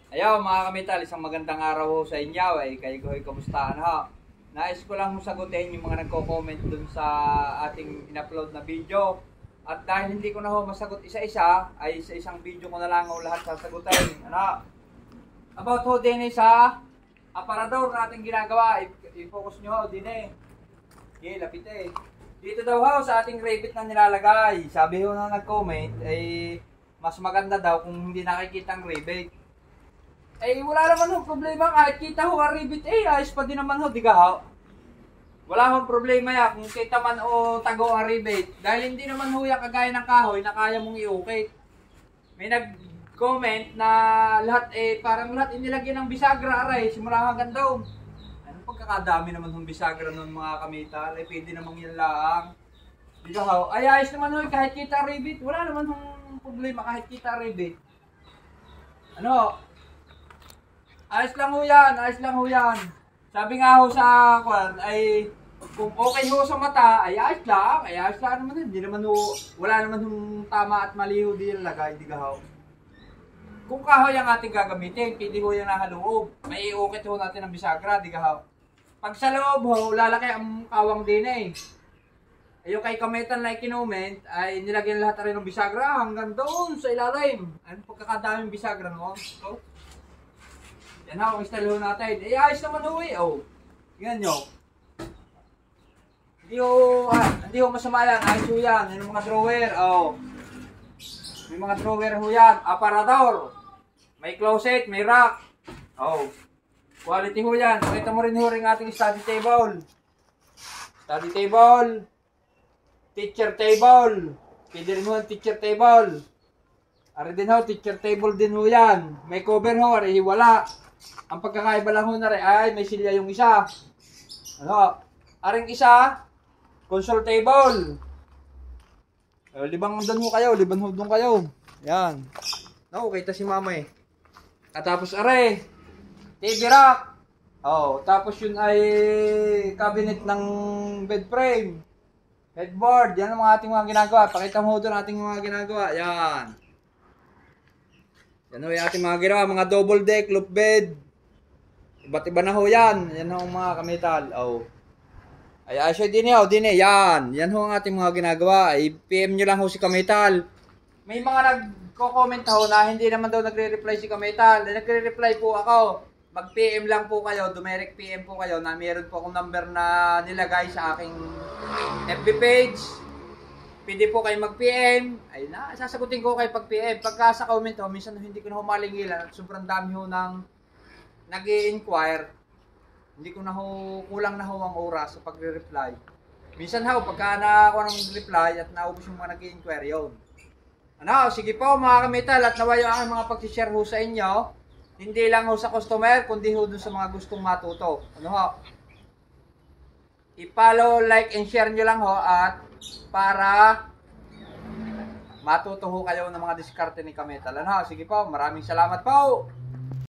Ayaw mga kamital, isang magandang araw ho sa inyo. Kayo ko'y kamustahan ha. Nais ko lang sagutin yung mga nagko-comment dun sa ating in-upload na video. At dahil hindi ko na ho masagot isa-isa, ay sa isang video ko na lang ho lahat sasagutin. Ano? About ho din sa aparador na ating ginagawa. I-focus nyo ho din Okay, lapit Dito daw ho sa ating rabbit na nilalagay. Sabi ho na nag-comment, ay mas maganda daw kung hindi nakikita ang rabbit. Wala naman ho problema kahit kita ho ang ribbit ayos pa din naman ho, di ka ho? Wala hong problema ya kung kita man o tago ang ribbit. Dahil hindi naman ho ya kagaya ng kahoy na kaya mong i-okay. May nag-comment na lahat parang lahat inilagyan ng bisagra aray, simula hanggang daw. Anong pagkakadami naman hong bisagra nun mga kamital, pwede namang yan lang. Di ka ho? Ayos naman ho kahit kita ang ribbit, wala naman hong problema kahit kita ang ribbit. Ano? Ayos lang ho yan. Sabi nga ho sa kwan ay kung okay ho sa mata ay ayos lang naman hindi naman ho, wala naman hong tama at mali ho din lagay, di ka ho. Kung kahoy ang ating gagamitin, pwede ho yan nasa loob. May iukit ho natin ang bisagra, di ka ho. Pag sa loob ho, lalaki ang kawang din yung kay kametan na kinoment ay nilagyan lahat rin ng bisagra hanggang doon sa ilalim. Ano pagkakadaming bisagra no? So, yan ho, ang style ho natin. Ayos naman ho Yan nyo. Hindi ho masama yan. Ayos ho yan. Yan ang mga drawer. May mga drawer ho yan. Aparador. May closet, may rack. Quality ho yan. Pakita mo rin ho rin ating study table. Study table. Teacher table. Pwede rin ho ang teacher table. Ari din ho, teacher table din ho yan. May cover ho, ari wala. Ang pagkakaiba lang ho na rin ay may silya yung isa. Aring isa, console table. Libang doon ho kayo, liban ho doon kayo. Yan. Kita si mama At tapos are, TV rack. Tapos yun ay cabinet ng bed frame. Headboard, yan ang ating mga ginagawa. Pakita mo doon ating mga ginagawa. Yan. Yan ho yung ating mga ginawa, mga double deck, loop bed. Iba't iba na ho yan. Yan ho mga kamital. Ayos din yan. Yan ho ang ating mga ginagawa. PM nyo lang ho si kamital. May mga nagko-comment ho na hindi naman daw nagre-reply si kamital. Nagre-reply po ako. Mag-PM lang po kayo, direct PM po kayo na meron po akong number na nilagay sa aking FB page. Pwede po kayo mag-PM. Ayun na, sasagutin ko kayo pag-PM. Pagka sa comment ho, minsan hindi ko na humalingilan at sobrang dami ho nang nag-i-inquire. Hindi ko na ho, kulang na ho ang oras sa pagre-reply. Minsan ho, pagka na ako ng reply at naubos yung mga nag-i-inquire yun. Sige po mga kamital at nawayo ang mga pag-share ho sa inyo. Hindi lang ho sa customer, kundi ho dun sa mga gustong matuto. I-follow, like, and share nyo lang ho at para matuto ho kayo ng mga diskarte ni Kametal. Sige po, maraming salamat po.